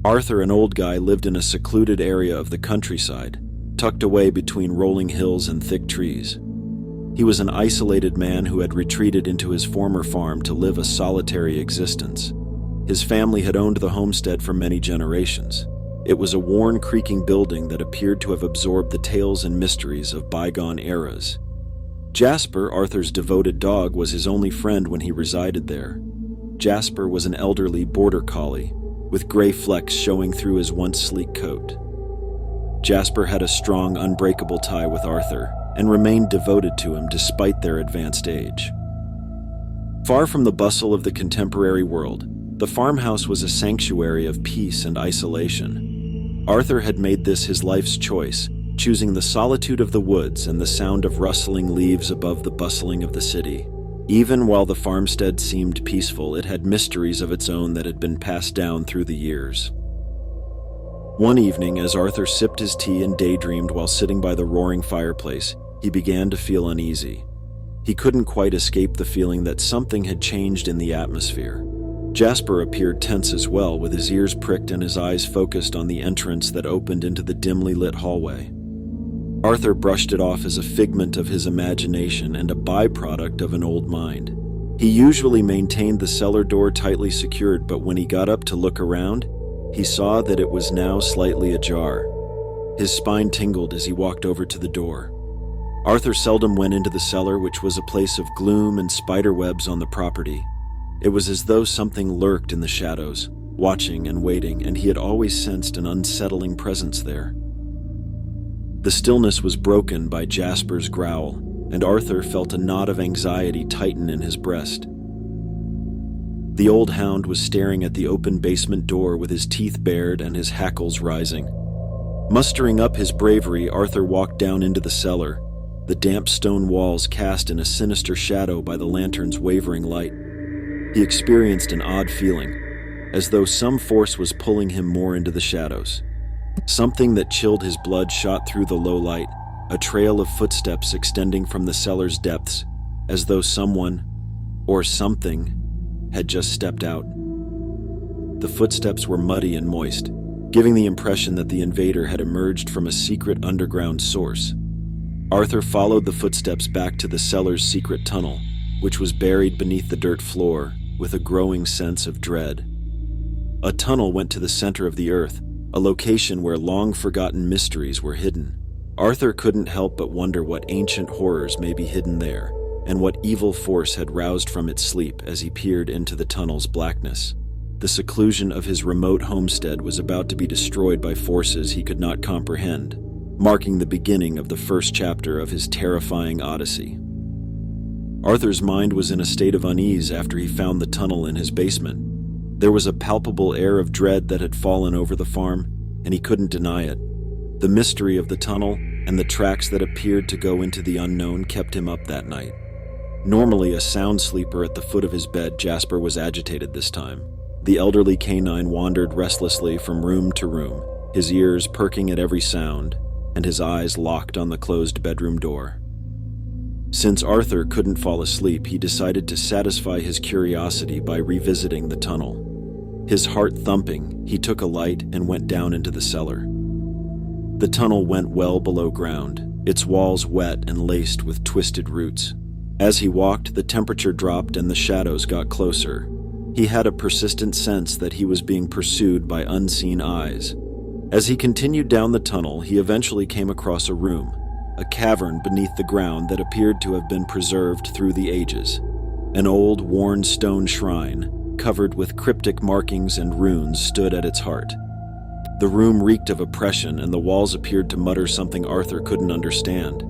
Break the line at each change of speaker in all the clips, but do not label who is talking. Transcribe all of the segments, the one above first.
Arthur, an old guy, lived in a secluded area of the countryside, tucked away between rolling hills and thick trees. He was an isolated man who had retreated into his former farm to live a solitary existence. His family had owned the homestead for many generations. It was a worn, creaking building that appeared to have absorbed the tales and mysteries of bygone eras. Jasper, Arthur's devoted dog, was his only friend when he resided there. Jasper was an elderly border collie, with gray flecks showing through his once sleek coat. Jasper had a strong, unbreakable tie with Arthur, and remained devoted to him despite their advanced age. Far from the bustle of the contemporary world, the farmhouse was a sanctuary of peace and isolation. Arthur had made this his life's choice, choosing the solitude of the woods and the sound of rustling leaves above the bustling of the city. Even while the farmstead seemed peaceful, it had mysteries of its own that had been passed down through the years. One evening, as Arthur sipped his tea and daydreamed while sitting by the roaring fireplace, he began to feel uneasy. He couldn't quite escape the feeling that something had changed in the atmosphere. Jasper appeared tense as well, with his ears pricked and his eyes focused on the entrance that opened into the dimly lit hallway. Arthur brushed it off as a figment of his imagination and a byproduct of an old mind. He usually maintained the cellar door tightly secured, but when he got up to look around, he saw that it was now slightly ajar. His spine tingled as he walked over to the door. Arthur seldom went into the cellar, which was a place of gloom and spider webs on the property. It was as though something lurked in the shadows, watching and waiting, and he had always sensed an unsettling presence there. The stillness was broken by Jasper's growl, and Arthur felt a knot of anxiety tighten in his breast. The old hound was staring at the open basement door with his teeth bared and his hackles rising. Mustering up his bravery, Arthur walked down into the cellar, the damp stone walls cast in a sinister shadow by the lantern's wavering light. He experienced an odd feeling, as though some force was pulling him more into the shadows. Something that chilled his blood shot through the low light, a trail of footsteps extending from the cellar's depths, as though someone, or something, had just stepped out. The footsteps were muddy and moist, giving the impression that the invader had emerged from a secret underground source. Arthur followed the footsteps back to the cellar's secret tunnel, which was buried beneath the dirt floor, with a growing sense of dread. A tunnel went to the center of the earth, a location where long-forgotten mysteries were hidden. Arthur couldn't help but wonder what ancient horrors may be hidden there, and what evil force had roused from its sleep as he peered into the tunnel's blackness. The seclusion of his remote homestead was about to be destroyed by forces he could not comprehend, marking the beginning of the first chapter of his terrifying odyssey. Arthur's mind was in a state of unease after he found the tunnel in his basement. There was a palpable air of dread that had fallen over the farm, and he couldn't deny it. The mystery of the tunnel and the tracks that appeared to go into the unknown kept him up that night. Normally a sound sleeper at the foot of his bed, Jasper was agitated this time. The elderly canine wandered restlessly from room to room, his ears perking at every sound, and his eyes locked on the closed bedroom door. Since Arthur couldn't fall asleep, he decided to satisfy his curiosity by revisiting the tunnel. His heart thumping, he took a light and went down into the cellar. The tunnel went well below ground, its walls wet and laced with twisted roots. As he walked, the temperature dropped and the shadows got closer. He had a persistent sense that he was being pursued by unseen eyes. As he continued down the tunnel, he eventually came across a room, a cavern beneath the ground that appeared to have been preserved through the ages. An old, worn stone shrine, covered with cryptic markings and runes, stood at its heart. The room reeked of oppression, and the walls appeared to mutter something Arthur couldn't understand.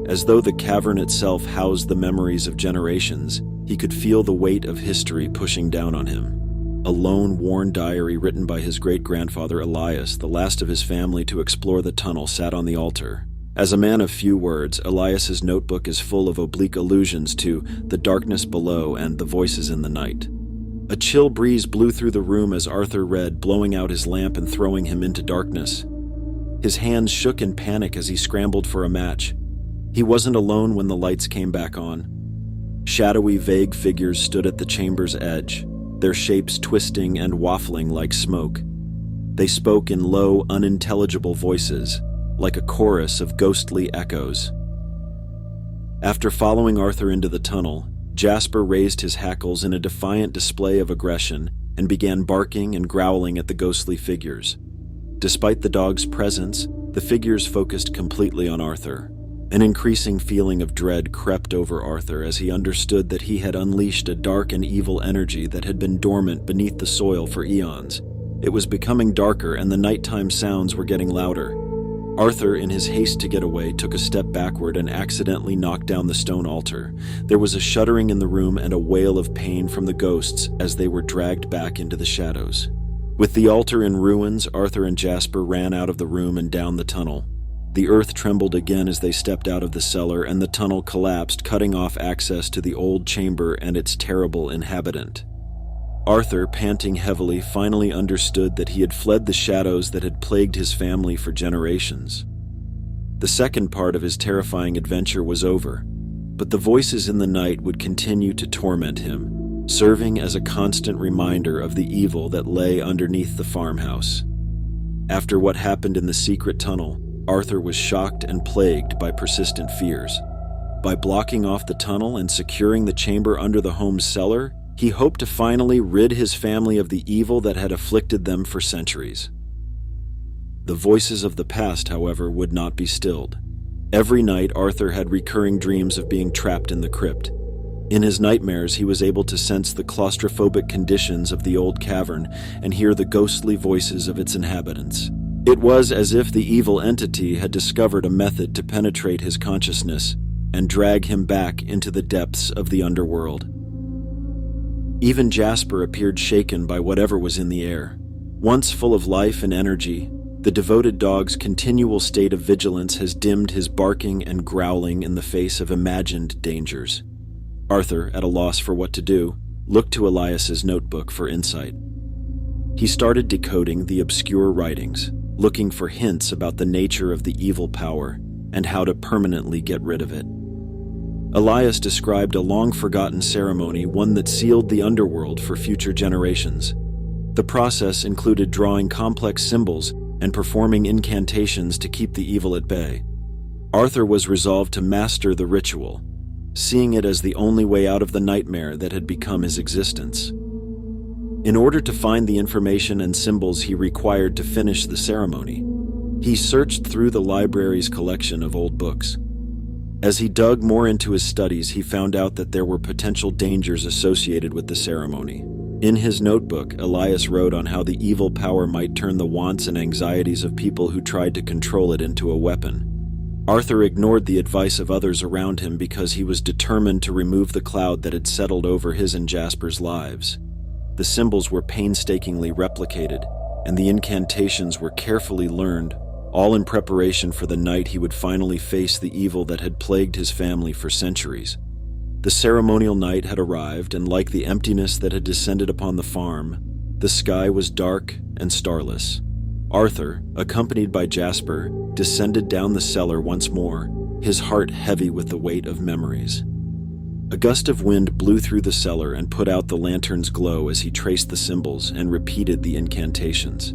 As though the cavern itself housed the memories of generations, he could feel the weight of history pushing down on him. A lone, worn diary written by his great-grandfather Elias, the last of his family to explore the tunnel, sat on the altar. As a man of few words, Elias's notebook is full of oblique allusions to the darkness below and the voices in the night. A chill breeze blew through the room as Arthur read, blowing out his lamp and throwing him into darkness. His hands shook in panic as he scrambled for a match. He wasn't alone when the lights came back on. Shadowy, vague figures stood at the chamber's edge, their shapes twisting and waffling like smoke. They spoke in low, unintelligible voices, like a chorus of ghostly echoes. After following Arthur into the tunnel, Jasper raised his hackles in a defiant display of aggression and began barking and growling at the ghostly figures. Despite the dog's presence, the figures focused completely on Arthur. An increasing feeling of dread crept over Arthur as he understood that he had unleashed a dark and evil energy that had been dormant beneath the soil for eons. It was becoming darker and the nighttime sounds were getting louder. Arthur, in his haste to get away, took a step backward and accidentally knocked down the stone altar. There was a shuddering in the room and a wail of pain from the ghosts as they were dragged back into the shadows. With the altar in ruins, Arthur and Jasper ran out of the room and down the tunnel. The earth trembled again as they stepped out of the cellar, and the tunnel collapsed, cutting off access to the old chamber and its terrible inhabitant. Arthur, panting heavily, finally understood that he had fled the shadows that had plagued his family for generations. The second part of his terrifying adventure was over, but the voices in the night would continue to torment him, serving as a constant reminder of the evil that lay underneath the farmhouse. After what happened in the secret tunnel, Arthur was shocked and plagued by persistent fears. By blocking off the tunnel and securing the chamber under the home's cellar, he hoped to finally rid his family of the evil that had afflicted them for centuries. The voices of the past, however, would not be stilled. Every night, Arthur had recurring dreams of being trapped in the crypt. In his nightmares, he was able to sense the claustrophobic conditions of the old cavern and hear the ghostly voices of its inhabitants. It was as if the evil entity had discovered a method to penetrate his consciousness and drag him back into the depths of the underworld. Even Jasper appeared shaken by whatever was in the air. Once full of life and energy, the devoted dog's continual state of vigilance has dimmed his barking and growling in the face of imagined dangers. Arthur, at a loss for what to do, looked to Elias's notebook for insight. He started decoding the obscure writings, looking for hints about the nature of the evil power and how to permanently get rid of it. Elias described a long-forgotten ceremony, one that sealed the underworld for future generations. The process included drawing complex symbols and performing incantations to keep the evil at bay. Arthur was resolved to master the ritual, seeing it as the only way out of the nightmare that had become his existence. In order to find the information and symbols he required to finish the ceremony, he searched through the library's collection of old books. As he dug more into his studies, he found out that there were potential dangers associated with the ceremony. In his notebook, Elias wrote on how the evil power might turn the wants and anxieties of people who tried to control it into a weapon. Arthur ignored the advice of others around him because he was determined to remove the cloud that had settled over his and Jasper's lives. The symbols were painstakingly replicated, and the incantations were carefully learned, all in preparation for the night he would finally face the evil that had plagued his family for centuries. The ceremonial night had arrived, and like the emptiness that had descended upon the farm, the sky was dark and starless. Arthur, accompanied by Jasper, descended down the cellar once more, his heart heavy with the weight of memories. A gust of wind blew through the cellar and put out the lantern's glow as he traced the symbols and repeated the incantations.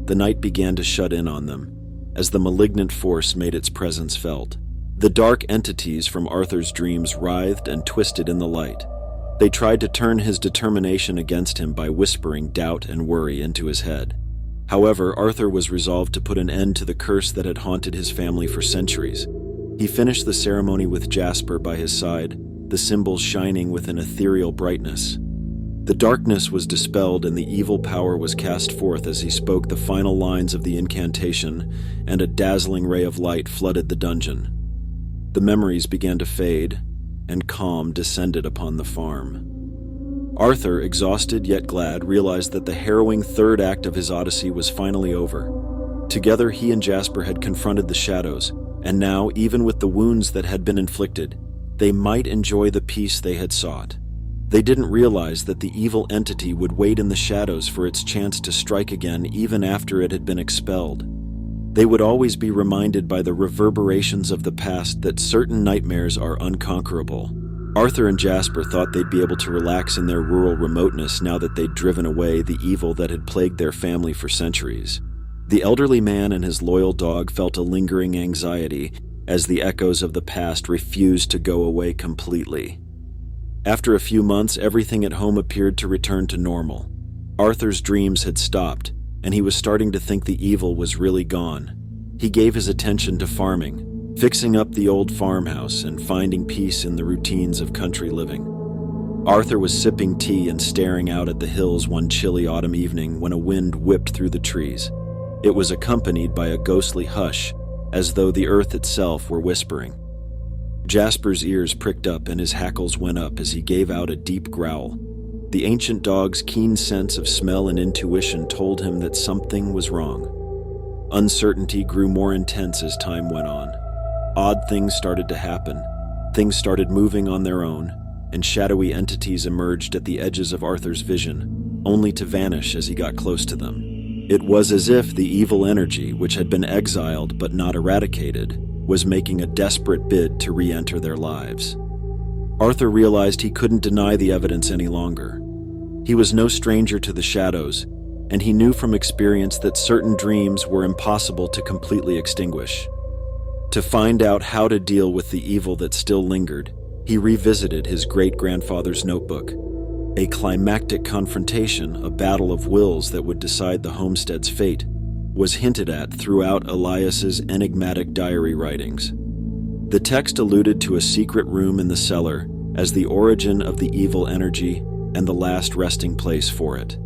The night began to shut in on them, as the malignant force made its presence felt. The dark entities from Arthur's dreams writhed and twisted in the light. They tried to turn his determination against him by whispering doubt and worry into his head. However, Arthur was resolved to put an end to the curse that had haunted his family for centuries. He finished the ceremony with Jasper by his side, the symbols shining with an ethereal brightness. The darkness was dispelled and the evil power was cast forth as he spoke the final lines of the incantation, and a dazzling ray of light flooded the dungeon. The memories began to fade, and calm descended upon the farm. Arthur, exhausted yet glad, realized that the harrowing third act of his odyssey was finally over. Together, he and Jasper had confronted the shadows, and now, even with the wounds that had been inflicted, they might enjoy the peace they had sought. They didn't realize that the evil entity would wait in the shadows for its chance to strike again even after it had been expelled. They would always be reminded by the reverberations of the past that certain nightmares are unconquerable, Arthur and Jasper thought they'd be able to relax in their rural remoteness now that they'd driven away the evil that had plagued their family for centuries. The elderly man and his loyal dog felt a lingering anxiety as the echoes of the past refused to go away completely. After a few months, everything at home appeared to return to normal. Arthur's dreams had stopped, and he was starting to think the evil was really gone. He gave his attention to farming, fixing up the old farmhouse and finding peace in the routines of country living. Arthur was sipping tea and staring out at the hills one chilly autumn evening when a wind whipped through the trees. It was accompanied by a ghostly hush, as though the earth itself were whispering. Jasper's ears pricked up and his hackles went up as he gave out a deep growl. The ancient dog's keen sense of smell and intuition told him that something was wrong. Uncertainty grew more intense as time went on. Odd things started to happen. Things started moving on their own, and shadowy entities emerged at the edges of Arthur's vision, only to vanish as he got close to them. It was as if the evil energy, which had been exiled but not eradicated, was making a desperate bid to re-enter their lives. Arthur realized he couldn't deny the evidence any longer. He was no stranger to the shadows, and he knew from experience that certain dreams were impossible to completely extinguish. To find out how to deal with the evil that still lingered, he revisited his great-grandfather's notebook. A climactic confrontation, a battle of wills that would decide the homestead's fate, was hinted at throughout Elias's enigmatic diary writings. The text alluded to a secret room in the cellar as the origin of the evil energy and the last resting place for it.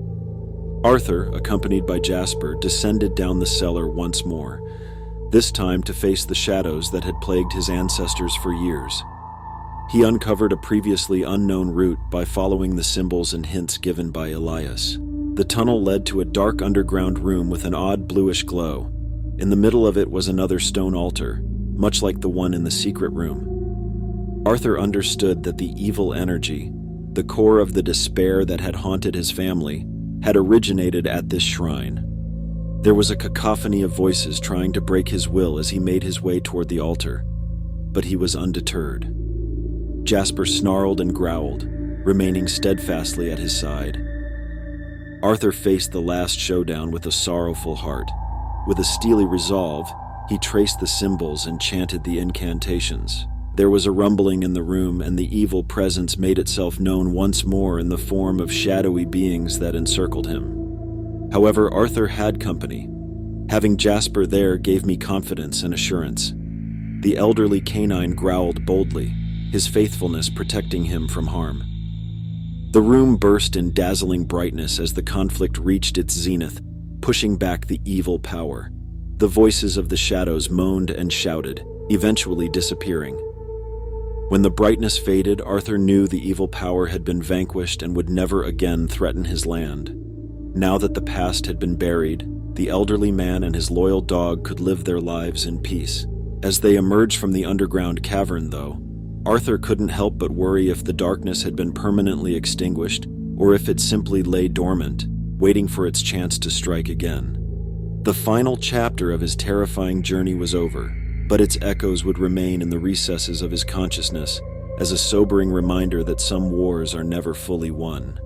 Arthur, accompanied by Jasper, descended down the cellar once more, this time to face the shadows that had plagued his ancestors for years. He uncovered a previously unknown route by following the symbols and hints given by Elias. The tunnel led to a dark underground room with an odd bluish glow. In the middle of it was another stone altar, much like the one in the secret room. Arthur understood that the evil energy, the core of the despair that had haunted his family, had originated at this shrine. There was a cacophony of voices trying to break his will as he made his way toward the altar, but he was undeterred. Jasper snarled and growled, remaining steadfastly at his side. Arthur faced the last showdown with a sorrowful heart. With a steely resolve, he traced the symbols and chanted the incantations. There was a rumbling in the room, and the evil presence made itself known once more in the form of shadowy beings that encircled him. However, Arthur had company. Having Jasper there gave me confidence and assurance. The elderly canine growled boldly, his faithfulness protecting him from harm. The room burst in dazzling brightness as the conflict reached its zenith, pushing back the evil power. The voices of the shadows moaned and shouted, eventually disappearing. When the brightness faded, Arthur knew the evil power had been vanquished and would never again threaten his land. Now that the past had been buried, the elderly man and his loyal dog could live their lives in peace. As they emerged from the underground cavern, though, Arthur couldn't help but worry if the darkness had been permanently extinguished or if it simply lay dormant, waiting for its chance to strike again. The final chapter of his terrifying journey was over, but its echoes would remain in the recesses of his consciousness as a sobering reminder that some wars are never fully won.